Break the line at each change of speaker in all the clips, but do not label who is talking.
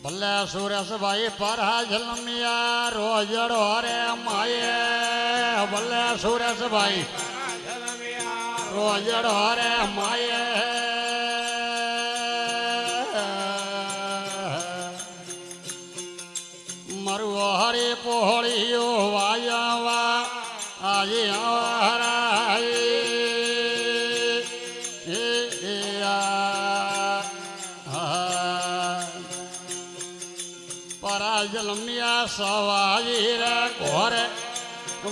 ભલે સુરેશભાઈ પરા જલમિયા રોજડો રે માયે ભલે સુરેશભાઈ રોજડો રે માયે મરવો હરી પોહળીઓ વાયવા આજે પરાજલમિયા સવાજી રે ઘોરે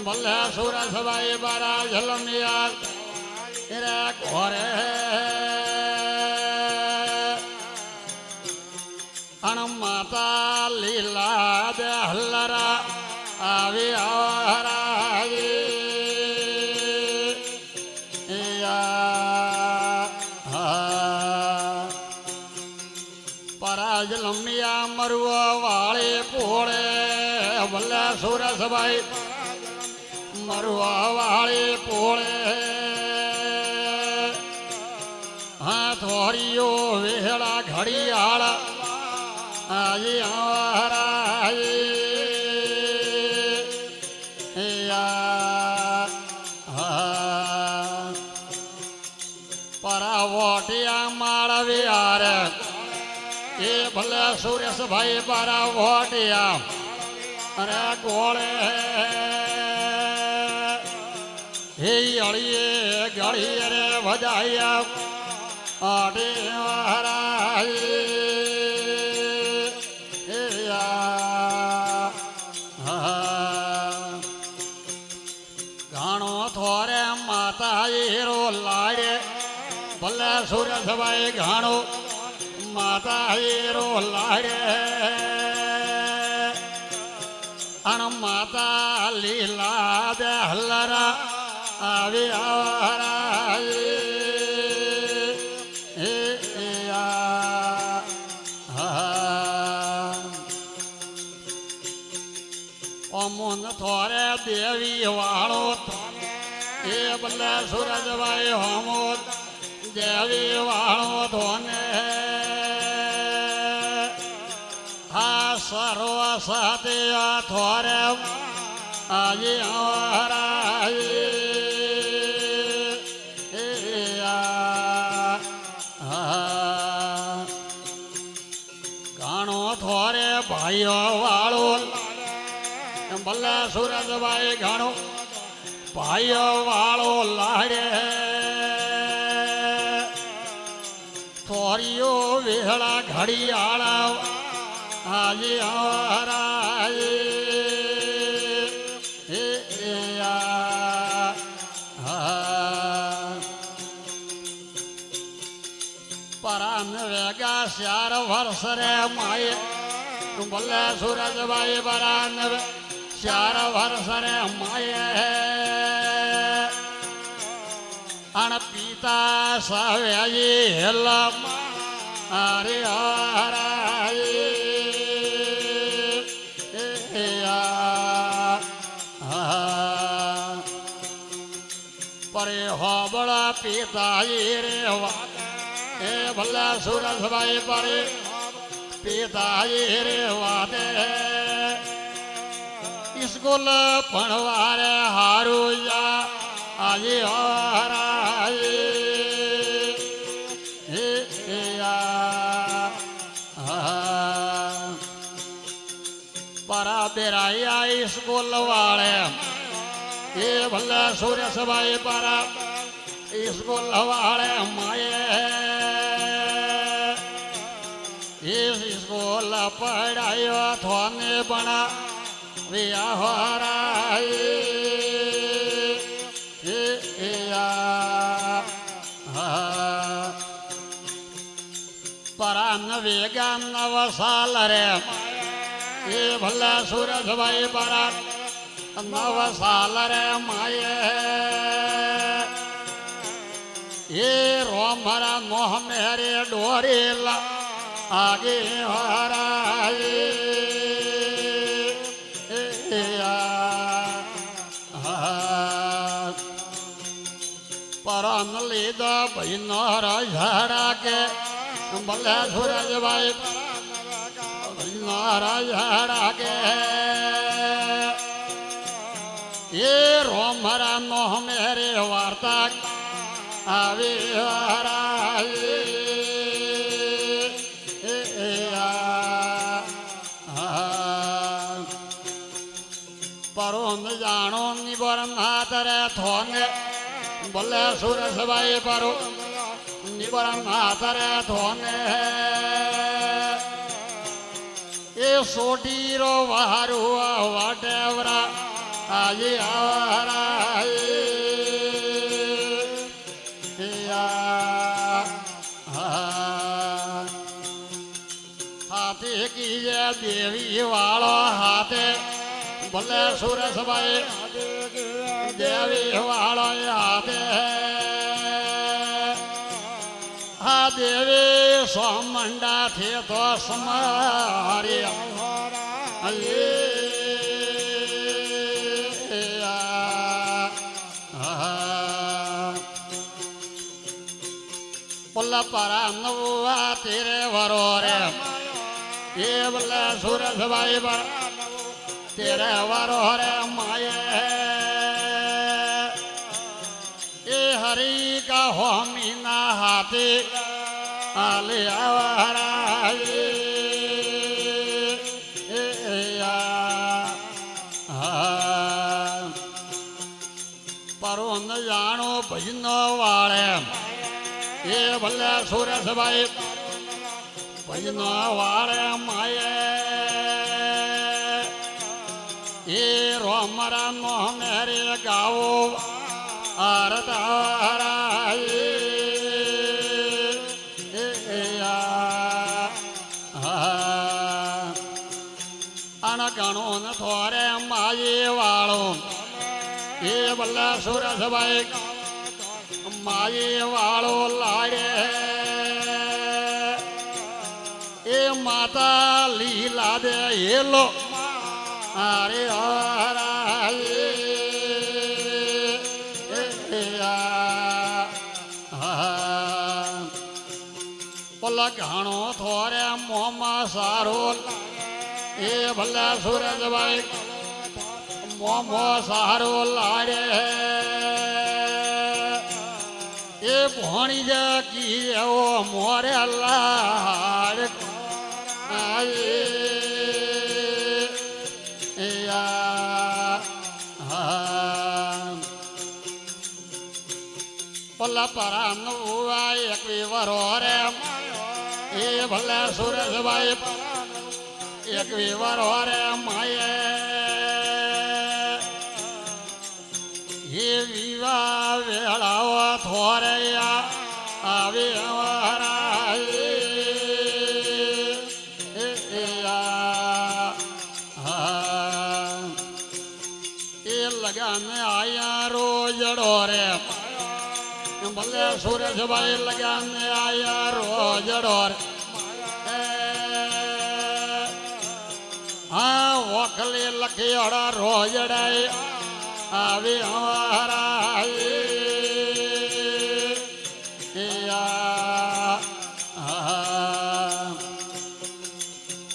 ભલે સુરેશભાઈ પરાજલમિયા રે ઘોરે અણ માતા લીલા દે હલ્લરા આવી આવરાજી પરાજલમિયા મરવો વાળી પોળે ભલે સુરેશભાઈ મરવો વાળી પોળે હા થોડીઓ વેહળા ઘડિયાળ આજે પરાવોટિયા માળવ્યા રે એ ભલે સુરેશભાઈ પરાવોટિયા અરે ગોળે હે અળીએ ગળીએ રે વજાયા આડે ઘણો થોરે માતા હીરો લાડે ભલે સુરેશભાઈ ઘણો માતા હીરો લાડે અણ માતા લીલા દે હલ્લરા આવી આવરાજી અમુન થોરે દેવી વાળો એ ભલે સુરેશભાઈ હમો દેવી વાળો ધોને આ સર્વ સાથે થોરે આજે ઘણો થોરે ભાઈઓ વાળો ભલે સુરેશભાઈ ઘણો ભાઈઓ વાળો લાડે થોરીઓ વેહળા ઘડિયાળ આજે પરાન વેગા 4 વર્ષ રે માએ ભલે સુરેશભાઈ પરાન 4 વર્ષ રે માએ અણ પિતા સવ્યાજી હેલા અરે પરે હોબળા પિતાજી રે એ ભલે સુરેશભાઈ પરે પિતાજી રે વાદે સ્કૂલ ભણવારે હારું જા આજે પરા બેરાયા સ્કૂલ વાળે એ ભલે સુરેશભાઈ પરા સ્કૂલ વાળે માએ એ સ્કૂલ પડાયો થોને બના પરાન વેગા 9 સાલ રે એ ભલે સુરેશભાઈ પરા 9 સાલ રે માયે એ રોમરા મોહ મેરે ડોરેલા આગે હરાય પરાન લીધા ભાઈ ઝાડા કે ભલે સુરેશભાઈ નારાયણ કે એ રોમરા નો મેરે વાર્તા આવી હરાય પરોન જાણો નિબર નાતરે થોને બોલે સુરસભાઈ પરો નિબર નાતરે થોને એ સોટીરો વારુ વાટેવરા આજે હાથે કીજે દેવી વાળો હાથે ભલે સુરસભાઈ દેવી વાળો હાથે હા દેવી સોમંડા થે તો સમારી પોલા પરા નવા તેરે વરો રે એ ભલે સુરસભાઈ પર તેરે વરો રે માયે એ હરી કા હોમી ના હાથે આલે આવરાય પરો ન જાણો ભજનો વાળે એ ભલે સુરસભાઈ ભજનો વાળે માયે એ રોમરા નો મેરે ગાવો આરતારાય અણગણો ન થોરે માયે વાળો એ ભલે સુરસભાઈ માયે વાળો લાડે એ માતા લીલા દે એલો અરે પોલા ઘણો થોરે મોમાં સારો એ ભલે સુરજભાઈ મોમો સારો લાડે એ ભણી જી એવો મોરે લાડ પોલા પરા નવા એક વરો રે એ ભલે સુરજભાઈ એક વરો રે માયે એ વિવાહ વેળાઓ થોરયા આવે એ લગાન આયા રોજડો રે ભલે સુરજભાઈ લગાન આયા રોજડો રે હા વખલી લખિયોડા રોજડાય આવે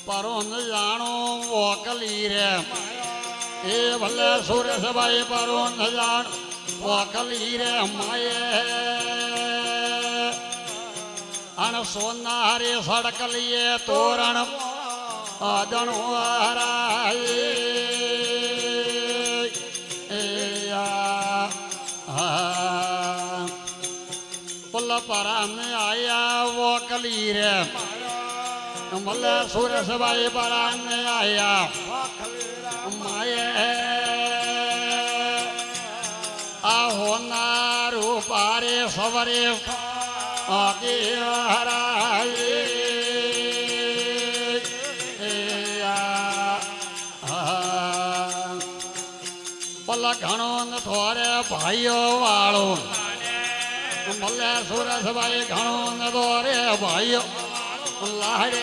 પરોન જાણો વકલી રે એ ભલે સુરસભાઈ પરોન જાણ વકલી રે માયે અણ સોનારે સડકલીએ તોરણ આદણો હરાય પોલા પરા ને આયા વકલી રે ભલે સુરસભાઈ પરા ને આયા માયે આ હોનારું પારે સવરે આગે હરાય પોલા ઘણો ન થોરે ભાઈઓ વાળો ભલે સુરસભાઈ ઘણો ન થોરે ભાઈઓ લાડે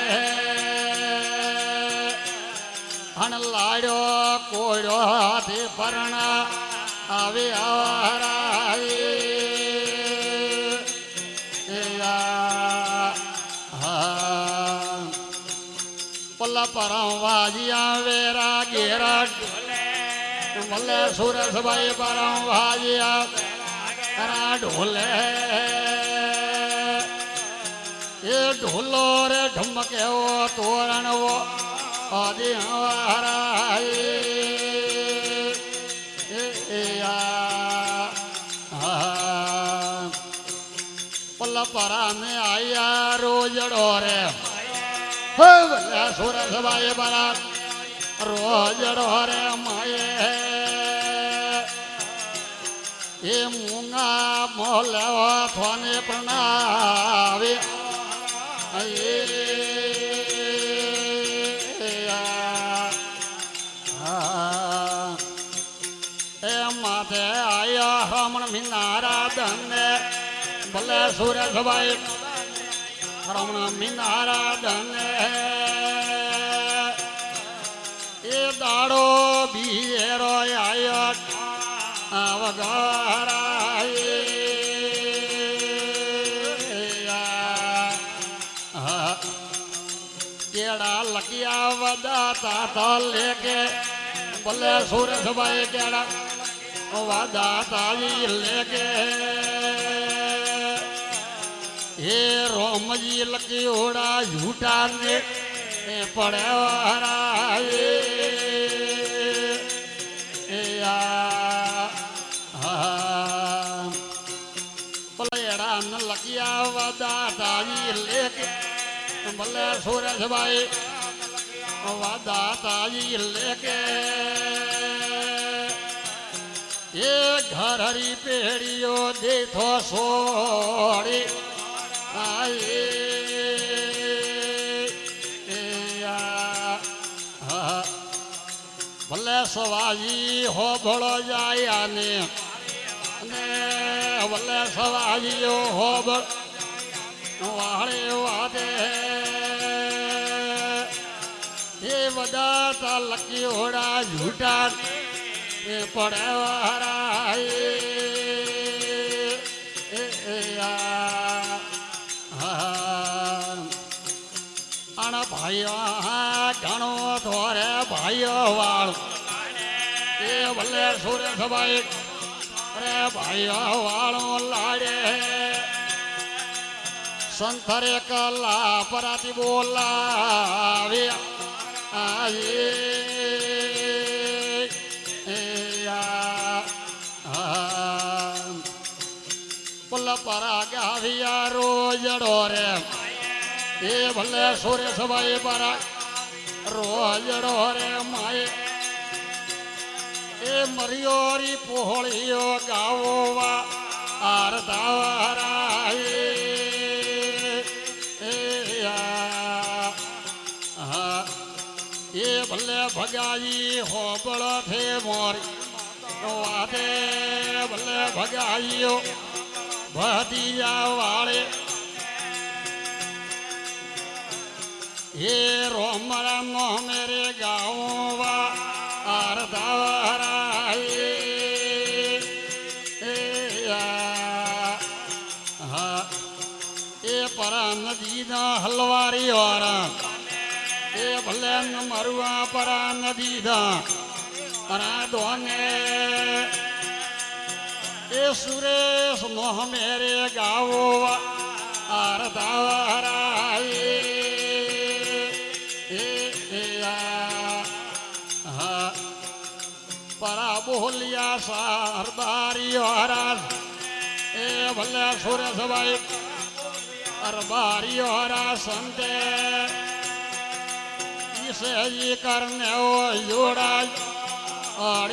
હણ લાડ્યો કોડ્યો હાથે પરના આવે बोला परम भाजिया वेरा गेरा बोले सुरेश भाई परम भाजिया ढोले ये ढोलो रे ढमके वो तोरण वो आदि हमारा पल्ला परा में आया रोज डोरे सुरेश भाई परा रोज डोरे माए ये मूंगा मोले थाने प्रणावे माथे आया रमण मीनारा धने भले सुरेश भाई रमण मीनारा धने ये दाड़ो बीरो आयो अवगारा केड़ा लगिया वदाता तो लेके बोले सुरेश भाई केड़ा वदाता जी लेके ये रोम जी लगी ओड़ा झूठा ने पड़े बोलेड़ा न लगिया वदाता जी लेके भले सुरेश भाई वदाता जी लेके ये घर हरी पेड़ियो देखो सोड़ी आए भले सवाजी हो बड़ो जाया ने भले सवाजी हो वाड़े वादे ये वदाता लकी ओड़ा झूठा पड़े वारा अण भाइयों घणो थोरे भाइयों वाल ये भले सुरेश भाई अरे भाइयों वालों लाड़े संतरे कला पराती बोला बोला परा गाविया रोज डोरे ये भले सुरेश भाई परा रोज डोरे माए ये मरियोरी पोहलियो गावोवा आरदावारा ये भले भगाई हो बड़ा थे मोरी वादे भले भगाइयो भतीजा वाले ये रोमरा नो मेरे गाँव वा आरदारा ये परा नदी ना हलवारी और ये भले न मरुआ परा नदी दा परा दोने ये सुरेश मोह मेरे गाँव आरदारा परा बोलिया सरदारी और ए भले सुरेश भाई अरबारी और संते इसे ये करने वो जोड़ा और